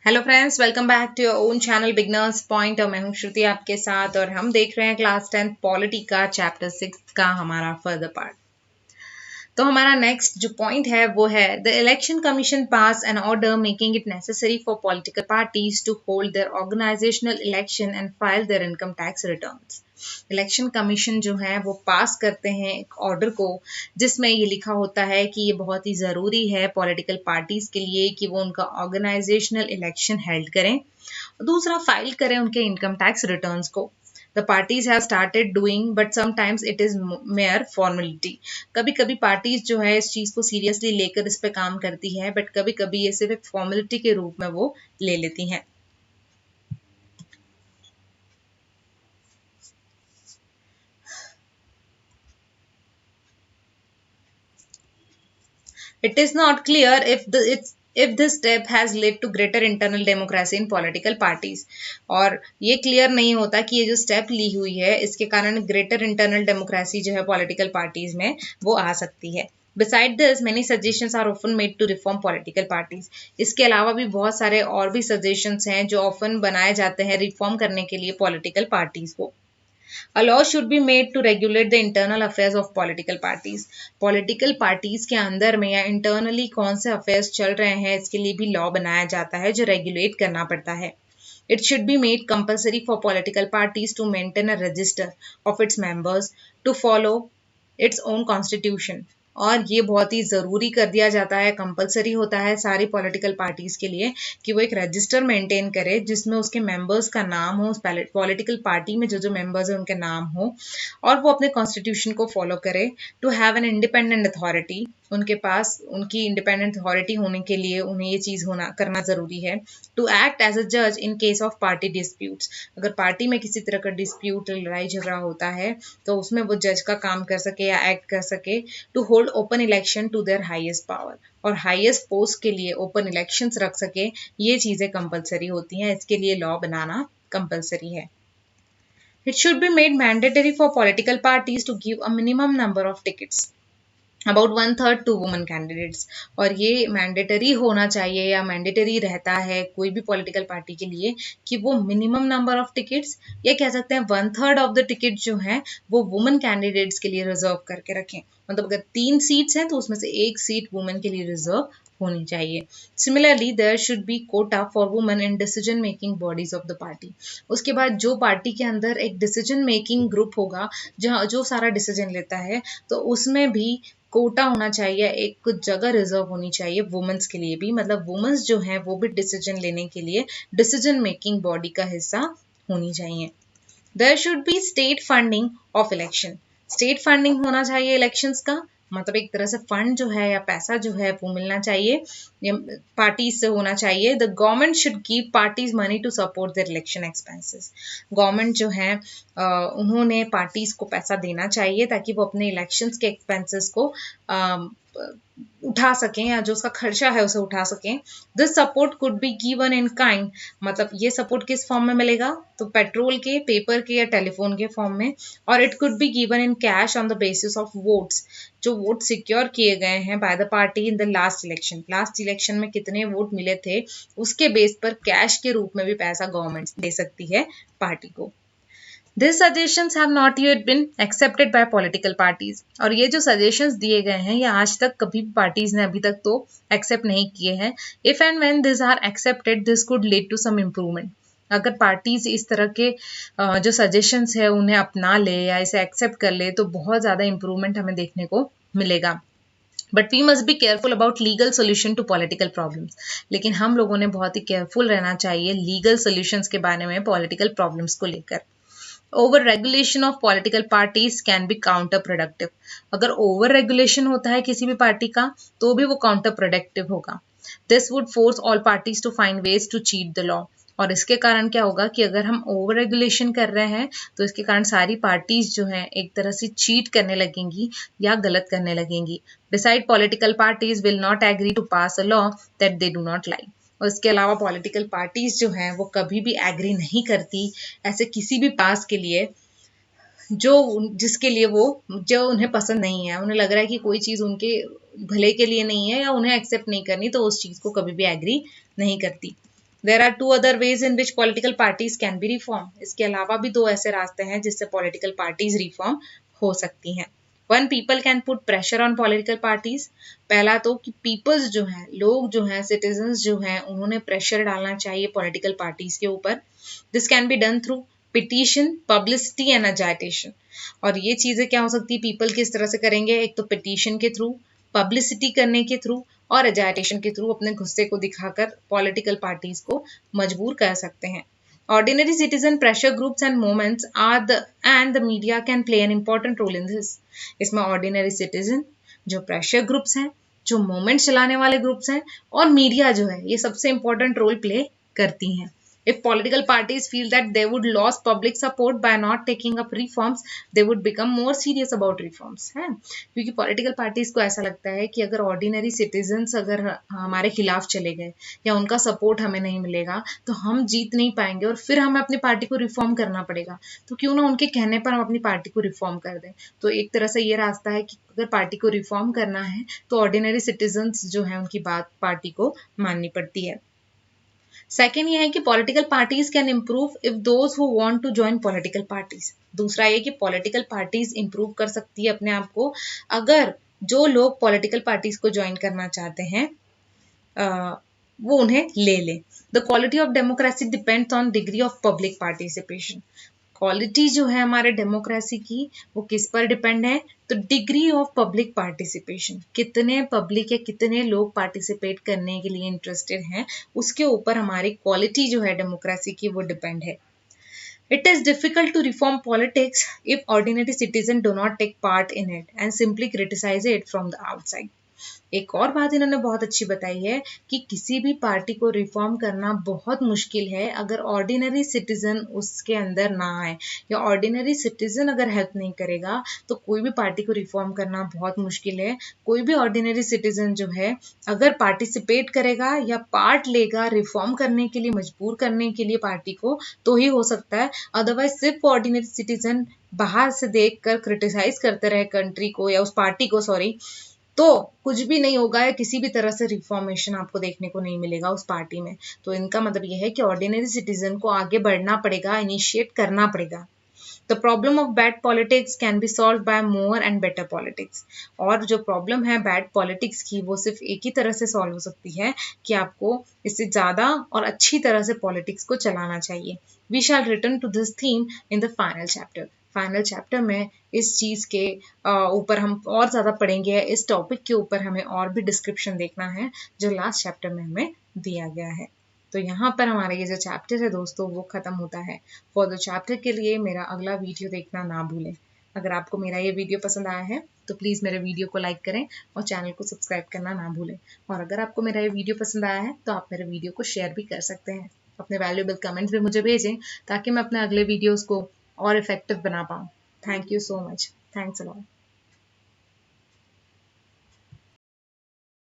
Hello friends, welcome back to your own channel beginners point. और मैं हूं श्रुति आपके साथ और हम देख रहे हैं क्लास 10 पॉलिटी का चैप्टर 6 का हमारा फर्दर पार्ट। तो हमारा नेक्स्ट जो पॉइंट है वो है the election commission pass an order making it necessary for political parties to hold their organisational election and file their income tax returns. Election commission जो है वो पास करते हैं एक ऑर्डर को जिसमें ये लिखा होता है कि ये बहुत ही ज़रूरी है पॉलिटिकल पार्टीज के लिए कि वो उनका ऑर्गेनाइजेशनल इलेक्शन हेल्ड करें, दूसरा फाइल करें उनके इनकम टैक्स रिटर्न्स को। The parties have started doing, but sometimes it is mere formality. कभी कभी पार्टीज जो है इस चीज को सीरियसली लेकर इस पे काम करती है, बट कभी कभी ये सिर्फ एक फॉर्मेलिटी के रूप में वो ले लेती हैं। It is not clear if this step has led to greater internal democracy in political parties. और ये क्लियर नहीं होता कि ये जो स्टेप ली हुई है इसके कारण ग्रेटर इंटरनल डेमोक्रेसी जो है पॉलिटिकल पार्टीज में वो आ सकती है। Beside this, many suggestions are often made to reform political parties. इसके अलावा भी बहुत सारे और भी सजेशंस हैं जो ऑफन बनाए जाते हैं रिफॉर्म करने के लिए पॉलिटिकल पार्टीज को। A law should be made to regulate the internal affairs of political parties. Political parties के अंदर में या internally कौन से affairs चल रहे हैं इसके लिए भी law बनाया जाता है जो regulate करना पड़ता है। It should be made compulsory for political parties to maintain a register of its members to follow its own constitution. और ये बहुत ही ज़रूरी कर दिया जाता है, कंपलसरी होता है सारी पॉलिटिकल पार्टीज के लिए कि वो एक रजिस्टर मेंटेन करे जिसमें उसके मेंबर्स का नाम हो, उस पॉलिटिकल पार्टी में जो जो मेंबर्स हैं उनके नाम हो, और वो अपने कॉन्स्टिट्यूशन को फॉलो करे। To have an independent authority, उनके पास उनकी इंडिपेंडेंट अथॉरिटी होने के लिए उन्हें ये चीज़ होना करना ज़रूरी है। टू एक्ट एज अ जज in case of party disputes, अगर पार्टी में किसी तरह का डिस्प्यूट लड़ाई झगड़ा होता है तो उसमें वो जज का काम कर सके या एक्ट कर सके। To hold open election to their highest power, और हाईएस्ट पोस्ट के लिए ओपन इलेक्शंस रख सके, ये चीज़ें कंपलसरी होती हैं, इसके लिए लॉ बनाना कंपलसरी है। It should be made mandatory for political parties to give a minimum number of tickets, about 1/3 to women candidates. और ये मैंडेटरी होना चाहिए या मैंडेटरी रहता है कोई भी पॉलिटिकल पार्टी के लिए कि वो मिनिमम नंबर ऑफ टिकट्स या कह सकते हैं 1/3 ऑफ द टिकट जो है वो वुमेन कैंडिडेट्स के लिए रिजर्व करके रखें। मतलब अगर 3 सीट्स हैं तो उसमें से 1 सीट वुमेन के लिए रिजर्व होनी चाहिए। Similarly there should be quota for women in decision making bodies of the party. उसके बाद जो पार्टी के अंदर एक डिसीजन मेकिंग ग्रुप होगा जहाँ जो सारा डिसीजन लेता है तो उसमें भी कोटा होना चाहिए, एक कुछ जगह रिजर्व होनी चाहिए वुमेन्स के लिए भी। मतलब वुमेन्स जो हैं वो भी डिसीजन लेने के लिए डिसीजन मेकिंग बॉडी का हिस्सा होनी चाहिए। There should be state funding of election, state funding होना चाहिए इलेक्शंस का, मतलब एक तरह से फंड जो है या पैसा जो है वो मिलना चाहिए, पार्टीज से होना चाहिए। The government should give parties money to support their election expenses, government जो है उन्होंने पार्टीज को पैसा देना चाहिए ताकि वो अपने इलेक्शंस के एक्सपेंसेस को उठा सकें या जो उसका खर्चा है उसे उठा सकें। This support could be given in kind, मतलब ये सपोर्ट किस फॉर्म में मिलेगा तो पेट्रोल के, पेपर के या टेलीफोन के फॉर्म में। और it could be given in cash on the basis of votes, जो वोट सिक्योर किए गए हैं by the party in the last election, last election में कितने वोट मिले थे उसके बेस पर कैश के रूप में भी पैसा गवर्नमेंट दे सकती है पार्टी को। These suggestions have not yet been accepted by political parties. और ये जो suggestions दिए गए हैं ये आज तक कभी भी parties ने अभी तक तो accept नहीं किए हैं। If and when these are accepted, this could lead to some improvement. अगर पार्टीज इस तरह के जो सजेशंस है उन्हें अपना ले या इसे एक्सेप्ट कर ले तो बहुत ज़्यादा इम्प्रूवमेंट हमें देखने को मिलेगा। But we must be careful about legal solution to political problems, लेकिन हम लोगों ने बहुत ही केयरफुल रहना चाहिए लीगल सोल्यूशंस के बारे में पॉलिटिकल प्रॉब्लम्स को लेकर। Over regulation of political parties can be counter productive, अगर ओवर रेगुलेशन होता है किसी भी पार्टी का तो भी वो काउंटर प्रोडक्टिव होगा। This would force all parties to find ways to cheat the law, और इसके कारण क्या होगा कि अगर हम ओवर रेगुलेशन कर रहे हैं तो इसके कारण सारी पार्टीज जो हैं एक तरह से चीट करने लगेंगी या गलत करने लगेंगी। Decide political parties will not agree to pass a law that they do not like, और इसके अलावा पॉलिटिकल पार्टीज जो हैं वो कभी भी एग्री नहीं करती ऐसे किसी भी पास के लिए जो जिसके लिए वो जो उन्हें पसंद नहीं है, उन्हें लग रहा है कि कोई चीज़ उनके भले के लिए नहीं है या उन्हें एक्सेप्ट नहीं करनी तो उस चीज़ को कभी भी एग्री नहीं करती। There are 2 other ways in which political parties can be reform. इसके अलावा भी 2 ऐसे रास्ते हैं जिससे पॉलिटिकल पार्टीज रिफॉर्म हो सकती हैं। One, people can put pressure on political parties. पहला तो कि पीपल्स जो हैं, लोग जो हैं, सिटीजन्स जो हैं, उन्होंने प्रेशर डालना चाहिए पॉलिटिकल पार्टीज के ऊपर। This can be done through petition, publicity and agitation. और ये चीजें क्या हो सकती है, पीपल किस तरह से करेंगे, एक तो पिटीशन के थ्रू, पब्लिसिटी करने के थ्रू और एजाइटेशन के थ्रू अपने गुस्से को दिखाकर पॉलिटिकल पार्टीज को मजबूर कर सकते हैं। Ordinary citizen pressure groups and movements and the media can play an important role in this. इसमें ordinary citizen, जो pressure groups हैं, जो movement चलाने वाले groups हैं और मीडिया जो है, ये सबसे important role play करती हैं। If political parties feel that they would lose public support by not taking up reforms, they would become more serious about reforms, है। क्योंकि political parties को ऐसा लगता है कि अगर ordinary citizens अगर हमारे खिलाफ चले गए या उनका support हमें नहीं मिलेगा तो हम जीत नहीं पाएंगे और फिर हमें अपनी पार्टी को रिफॉर्म करना पड़ेगा। तो क्यों ना उनके कहने पर हम अपनी पार्टी को रिफॉर्म कर दें। तो एक तरह से ये रास्ता है कि अगर पार्टी को रिफॉर्म करना है तो ऑर्डिनरी सिटीजन्स जो है उनकी बात पार्टी को माननी पड़ती है। सेकेंड ये है कि political parties can improve if those who want to join political parties. दूसरा ये कि पॉलिटिकल पार्टीज इम्प्रूव कर सकती है अपने आप को अगर जो लोग पॉलिटिकल पार्टीज को ज्वाइन करना चाहते हैं वो उन्हें ले ले। The quality of democracy depends on degree of public participation. Quality जो है हमारे डेमोक्रेसी की वो किस पर डिपेंड है, तो डिग्री ऑफ पब्लिक पार्टिसिपेशन, कितने पब्लिक या कितने लोग पार्टिसिपेट करने के लिए इंटरेस्टेड हैं, उसके ऊपर हमारी क्वालिटी जो है डेमोक्रेसी की वो डिपेंड है। It is difficult to reform politics if ordinary citizens do not take part in it and simply criticize it from the outside. एक और बात इन्होंने बहुत अच्छी बताई है कि किसी भी पार्टी को रिफॉर्म करना बहुत मुश्किल है अगर ऑर्डिनरी सिटीजन उसके अंदर ना आए या ऑर्डिनरी सिटीजन अगर हेल्प नहीं करेगा तो कोई भी पार्टी को रिफॉर्म करना बहुत मुश्किल है। कोई भी ऑर्डिनरी सिटीजन जो है अगर पार्टिसिपेट करेगा या पार्ट लेगा रिफॉर्म करने के लिए, मजबूर करने के लिए पार्टी को, तो ही हो सकता है। अदरवाइज सिर्फ ऑर्डिनरी सिटीजन बाहर से देख कर क्रिटिसाइज करते रहे कंट्री को या उस पार्टी को, तो कुछ भी नहीं होगा या किसी भी तरह से रिफॉर्मेशन आपको देखने को नहीं मिलेगा उस पार्टी में। तो इनका मतलब यह है कि ऑर्डिनरी सिटीजन को आगे बढ़ना पड़ेगा, इनिशिएट करना पड़ेगा। The problem of bad politics can be solve by more and better politics. और जो प्रॉब्लम है बैड पॉलिटिक्स की वो सिर्फ एक ही तरह से सॉल्व हो सकती है कि आपको इससे ज्यादा और अच्छी तरह से पॉलिटिक्स को चलाना चाहिए। We shall return to this theme in the final chapter. Final chapter में इस चीज के ऊपर हम और ज्यादा पढ़ेंगे, इस टॉपिक के ऊपर हमें और भी डिस्क्रिप्शन देखना है जो लास्ट चैप्टर में हमें दिया गया है। तो यहाँ पर हमारा ये जो चैप्टर है दोस्तों वो खत्म होता है। फॉर द चैप्टर के लिए मेरा अगला वीडियो देखना ना भूलें। अगर आपको मेरा ये वीडियो पसंद आया है तो प्लीज़ मेरे वीडियो को लाइक करें और चैनल को सब्सक्राइब करना ना भूलें। और अगर आपको मेरा ये वीडियो पसंद आया है तो आप मेरे वीडियो को शेयर भी कर सकते हैं। अपने वैल्यूएबल कमेंट्स भी मुझे भेजें ताकि मैं अपने अगले वीडियोज़ को और इफेक्टिव बना पाऊँ। Thank you so much. Thanks a lot.